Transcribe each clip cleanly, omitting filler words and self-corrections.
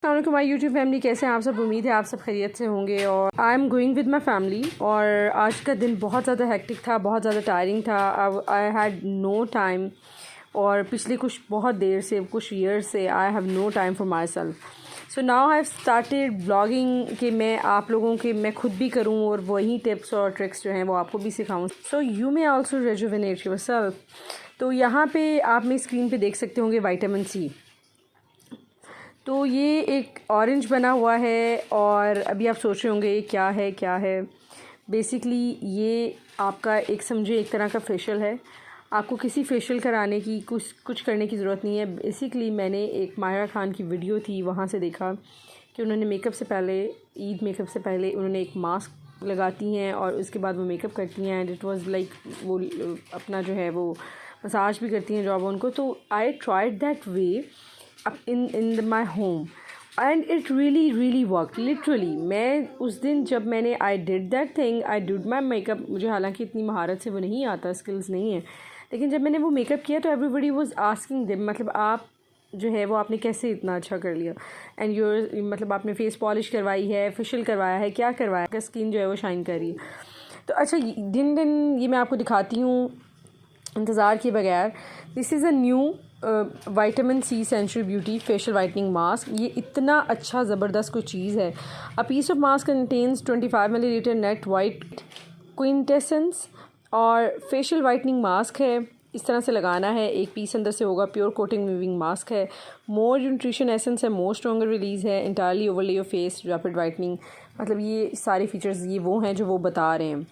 अस्सलाम my YouTube family, कैसे हैं आप सब। उम्मीद है आप सब खैरियत से होंगे। और आई am going with my family. और आज का दिन बहुत ज़्यादा हेक्टिक था, बहुत ज़्यादा टायरिंग था। I had no time. और पिछले बहुत देर से, कुछ ईयर्स से I have no time for myself. So now I have started blogging कि मैं आप लोगों के मैं खुद भी करूँ और वही टिप्स और ट्रिक्स जो हैं वो आपको भी सिखाऊँ। So you may also rejuvenate yourself. तो यहाँ पे आप मेरी स्क्रीन पे देख सकते होंगे विटामिन सी। तो ये एक ऑरेंज बना हुआ है और अभी आप सोच रहे होंगे क्या है। बेसिकली ये आपका एक समझे एक तरह का फेशियल है। आपको किसी फेशियल कराने की कुछ करने की ज़रूरत नहीं है। बेसिकली मैंने एक माहिरा खान की वीडियो थी, वहाँ से देखा कि उन्होंने मेकअप से पहले, ईद मेकअप से पहले उन्होंने एक मास्क लगाती हैं और उसके बाद वो मेकअप करती हैं। एंड इट वाज लाइक वो अपना जो है वो मसाज भी करती हैं जॉब उनको। तो I tried that way in my home and it really worked literally। मैं उस दिन जब मैंने I did that thing, I did my makeup, मुझे हालांकि इतनी महारत से वो नहीं आता, स्किल्स नहीं है, लेकिन जब मैंने वो मेकअप किया तो everybody was asking them, मतलब आप जो है वो आपने कैसे इतना अच्छा कर लिया। एंड योर मतलब आपने फेस पॉलिश करवाई है, फेशियल करवाया है, क्या करवाया है, स्किन जो है वो शाइन कर रही है। तो अच्छा दिन ये मैं आपको दिखाती हूँ इंतज़ार किए बगैर। This is a new vitamin C century beauty facial whitening mask. ये इतना अच्छा ज़बरदस्त कोई चीज़ है। A piece of mask contains 25 millilitre net white quintessence और फेशियल वाइटनिंग मास्क है। इस तरह से लगाना है, एक पीस अंदर से होगा। प्योर कोटिंग मूविंग मास्क है। मोर न्यूट्रिशन एसेंस है, मोर स्ट्रॉन्गर रिलीज़ है, entirely overlay your face, rapid whitening. मतलब ये सारे फीचर्स ये वो हैं जो वो बता रहे हैं।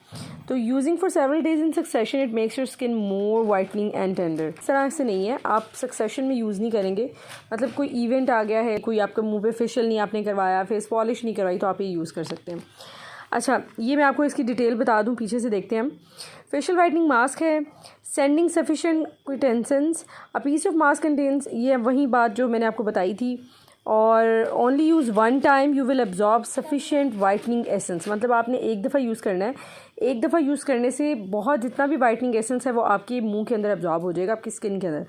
तो using for several days in succession it makes your skin more whitening and tender. इस तरह से नहीं है, आप सक्सेशन में यूज़ नहीं करेंगे। मतलब कोई इवेंट आ गया है, कोई आपका मुंह पे फेशियल नहीं आपने करवाया, फेस पॉलिश नहीं करवाई, तो आप ये यूज़ कर सकते हैं। अच्छा, ये मैं आपको इसकी डिटेल बता दूं, पीछे से देखते हैं हम। फेशियल वाइटनिंग मास्क है, sending sufficient quintessence, a piece of mask contains, ये वही बात जो मैंने आपको बताई थी। और only use one time, you will absorb sufficient whitening essence. मतलब आपने एक दफ़ा यूज़ करना है, एक दफ़ा यूज़ करने से बहुत जितना भी वाइटनिंग एसेंस है वो आपके मुंह के अंदर एब्जॉर्ब हो जाएगा, आपकी स्किन के अंदर।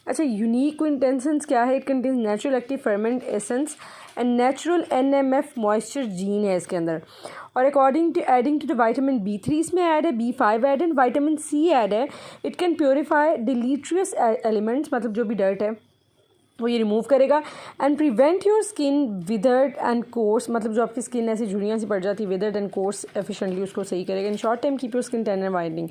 अच्छा, यूनिक क्विंटेंसेंस क्या है? It contains natural active ferment essence and natural NMF moisture gene है इसके अंदर। और according to adding to the vitamin B3 इसमें ऐड है, B5 ऐड है, विटामिन C ऐड है। It can purify deleterious elements, मतलब जो भी डर्ट है वो ये रिमूव करेगा। And prevent your skin withered and coarse, मतलब जो आपकी स्किन ऐसी झुर्रियाँ सी पड़ जाती है, विदर्ड एंड कोर्स एफिशिएंटली उसको सही करेगा। In short time keep your skin tender whitening.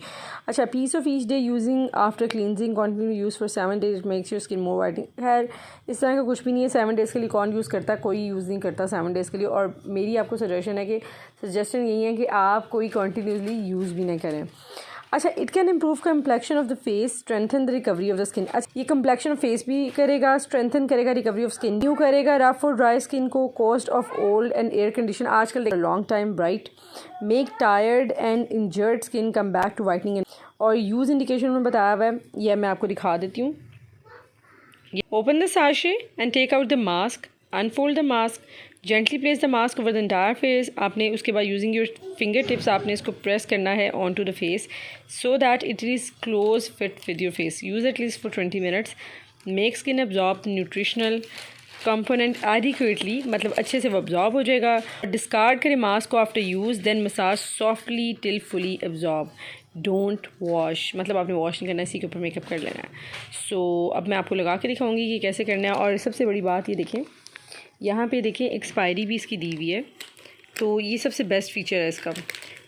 अच्छा, piece of each day using after cleansing, continue use for 7 days makes your skin more whitening. खैर इस तरह का कुछ भी नहीं है। 7 डेज़ के लिए कौन यूज़ करता है? कोई यूज़ नहीं करता 7 डेज़ के लिए। और मेरी आपको सजेशन है कि यही है कि आप कोई कंटिन्यूसली यूज़ भी नहीं करें। अच्छा, it can improve complexion of the face, strengthen the recovery of the skin. अच्छा, ये कम्प्लेक्शन ऑफ फेस भी करेगा, स्ट्रेंथन करेगा, रिकवरी ऑफ स्किन न्यू करेगा, रफ और ड्राई स्किन को, cost of old and air condition आजकल long time bright, make tired and injured skin come back to whitening. और यूज़ इंडिकेशन में बताया हुआ है, यह मैं आपको दिखा देती हूँ। Open the sachet and take out the mask, unfold the mask, gently place the mask over the entire face. आपने उसके बाद यूजिंग योर फिंगर टिप्स आपने इसको प्रेस करना है on to the face so that it is close fit with your face. Use at least for 20 minutes. Make skin absorb the nutritional component adequately, मतलब अच्छे से वो एब्जॉर्ब हो जाएगा। डिस्कार्ड करें मास्क को after use, then massage softly till fully absorb. Don't wash, मतलब आपने वॉश नहीं करना, इसी के ऊपर मेकअप कर लेना है। सो अब मैं आपको लगा के दिखाऊंगी कि कैसे करना है। और सबसे बड़ी बात ये देखें, यहाँ पे देखें एक्सपायरी भी इसकी दी हुई है। तो ये सबसे बेस्ट फीचर है इसका।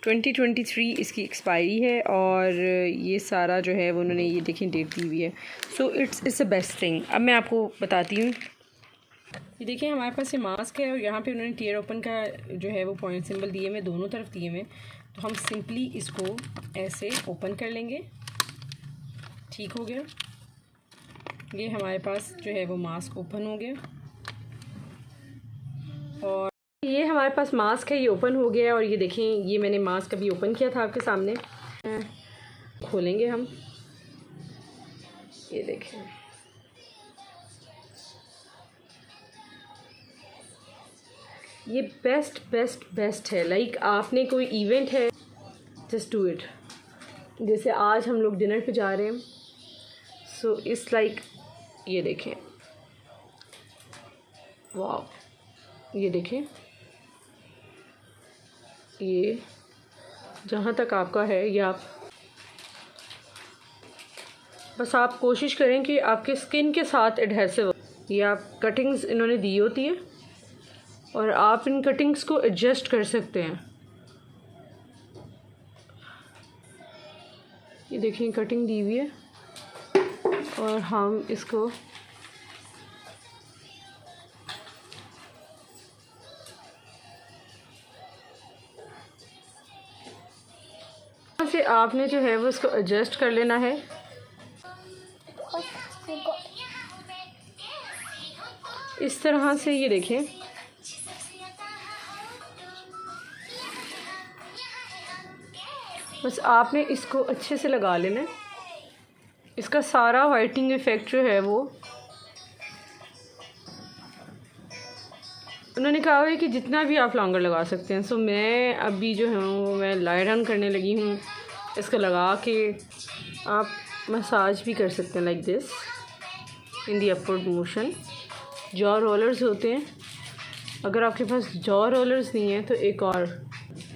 2023 इसकी एक्सपायरी है और ये सारा जो है वो उन्होंने ये देखें डेट दी हुई है। So it's a best thing. अब मैं आपको बताती हूँ। ये देखिए हमारे पास ये मास्क है और यहाँ पे उन्होंने टीयर ओपन का जो है वो पॉइंट सिंबल दिए हुए, दोनों तरफ दिए हुए। तो हम सिंपली इसको ऐसे ओपन कर लेंगे। ठीक हो गया, ये हमारे पास जो है वो मास्क ओपन हो गया। और ये हमारे पास मास्क है, ये ओपन हो गया। और ये देखें, ये मैंने मास्क अभी ओपन किया था आपके सामने। खोलेंगे हम, ये देखें, ये बेस्ट है। लाइक आपने कोई इवेंट है, जस्ट डू इट। जैसे आज हम लोग डिनर पे जा रहे हैं, सो इट्स लाइक, ये देखें, वाह, ये देखें, ये जहाँ तक आपका है ये आप बस आप कोशिश करें कि आपके स्किन के साथ एडहेसिव। ये आप कटिंग्स इन्होंने दी होती है और आप इन कटिंग्स को एडजस्ट कर सकते हैं। ये देखिए कटिंग दी हुई है और हम इसको यहाँ से आपने जो है वो इसको एडजस्ट कर लेना है। इस तरह से ये देखें, बस आपने इसको अच्छे से लगा लेना है। इसका सारा वाइटनिंग इफ़ेक्ट जो है वो उन्होंने कहा है कि जितना भी आप लॉन्गर लगा सकते हैं। सो मैं अभी जो है वो मैं लाइट ऑन करने लगी हूँ। इसको लगा के आप मसाज भी कर सकते हैं like this in the upward motion. Jaw rollers होते हैं, अगर आपके पास जॉ रोलर्स नहीं है तो एक और,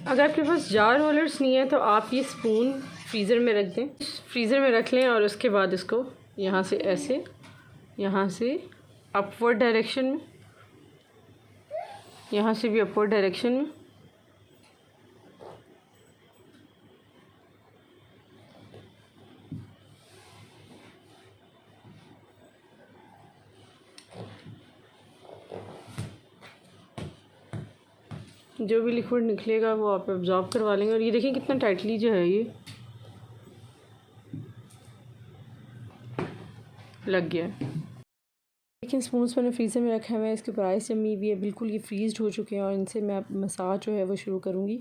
अगर आपके पास जॉ रोलर्स नहीं है तो आप ये स्पून फ्रीज़र में रख दें, फ्रीज़र में रख लें और उसके बाद इसको यहाँ से ऐसे, यहाँ से अपवर्ड डायरेक्शन में, यहाँ से भी अपवर्ड डायरेक्शन में, जो भी लिक्विड निकलेगा वो आप एब्जॉर्ब करवा लेंगे। और ये देखें कितना टाइटली जो है ये लग गया है। लेकिन स्पून्स मैंने फ्रीज़र में रखा हुआ है, इसके ऊपर आइस जमी हुई है, बिल्कुल ये फ्रीज़ हो चुके हैं और इनसे मैं मसाज जो है वो शुरू करूँगी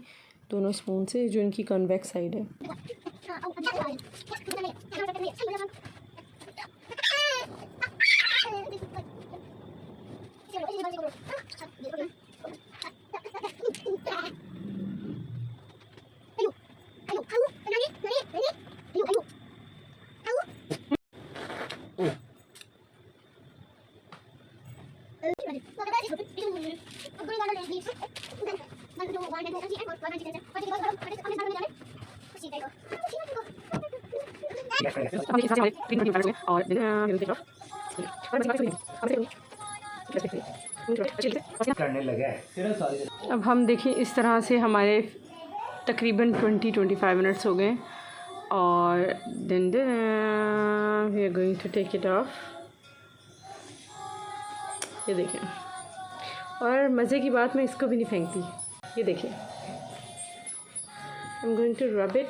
दोनों स्पून से, जो इनकी कन्वेक्स साइड है। अब हम देखिए इस तरह से हमारे तकरीबन 20-25 मिनट्स हो गए और then we are going to take it off. ये देखें, और मज़े की बात मैं इसको भी नहीं फेंकती। ये देखें, I am going to rub it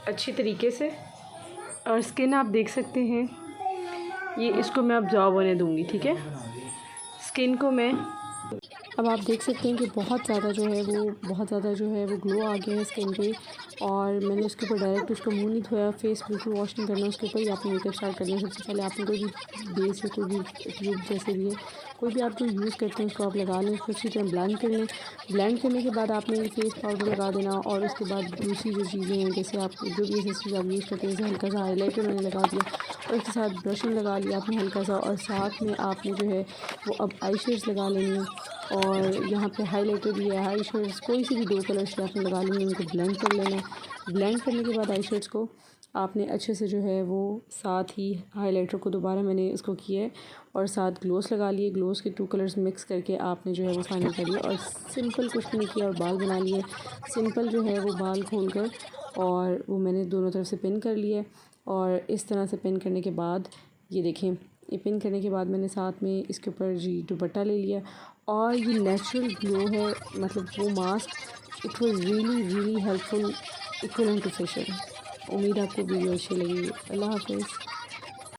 अच्छी तरीके से, और स्किन आप देख सकते हैं ये, इसको मैं अब्जॉर्ब होने दूँगी, ठीक है। स्किन को मैं अब आप देख सकते हैं कि बहुत ज़्यादा जो है वो ग्लो आ गया है स्किन पे। और मैंने उसके ऊपर डायरेक्ट उसका मुंह नहीं धोया, फेस बिल्कुल वॉश नहीं करना, उसके ऊपर ही आपने मेकअप स्टार्ट करना है। सबसे पहले आपने कोई भी बेस या कोई भी ट्यूब जैसे भी है, कोई भी आप जो यूज़ करते हैं उसको आप लगा लें, उसको अच्छी तरह ब्लेंड कर लें। ब्लेंड करने के बाद आपने फेस पाउडर लगा देना, और उसके बाद दूसरी जो चीज़ें हैं, जैसे आप जो भी एसेसरीज आप यूज़ करते हैं, जैसे हल्का सा हाईलाइटर मैंने लगा दिया और उसके साथ ब्रशिंग लगा लिया आपने हल्का सा, और साथ में आपने जो है वो अब आई शेड्स लगा लेनी है। और यहाँ पे हाईलाइटर भी है, आई शेड्स कोई सी भी 2 कलर्स की आपने लगा लेंगे, उनको ब्लेंड कर लेना है। ब्लेंड करने के बाद आई शेड्स को आपने अच्छे से जो है वो साथ ही हाईलाइटर को दोबारा मैंने इसको किया है और साथ ग्लोस लगा लिए। ग्लोस के 2 कलर्स मिक्स करके आपने जो है वो फाइनल कर लिया, और सिंपल कुछ नहीं किया और बाल बना लिए। सिंपल जो है वो बाल खोल कर और वो मैंने दोनों तरफ से पिन कर लिए, और इस तरह से पिन करने के बाद ये देखें, ये पिन करने के बाद मैंने साथ में इसके ऊपर जी दुपट्टा ले लिया, और ये नेचुरल ग्लो है, मतलब वो mask it was really helpful equivalent to facial. उम्मीद आपको वीडियो अच्छी लगी। अल्लाह हाफ़िज़।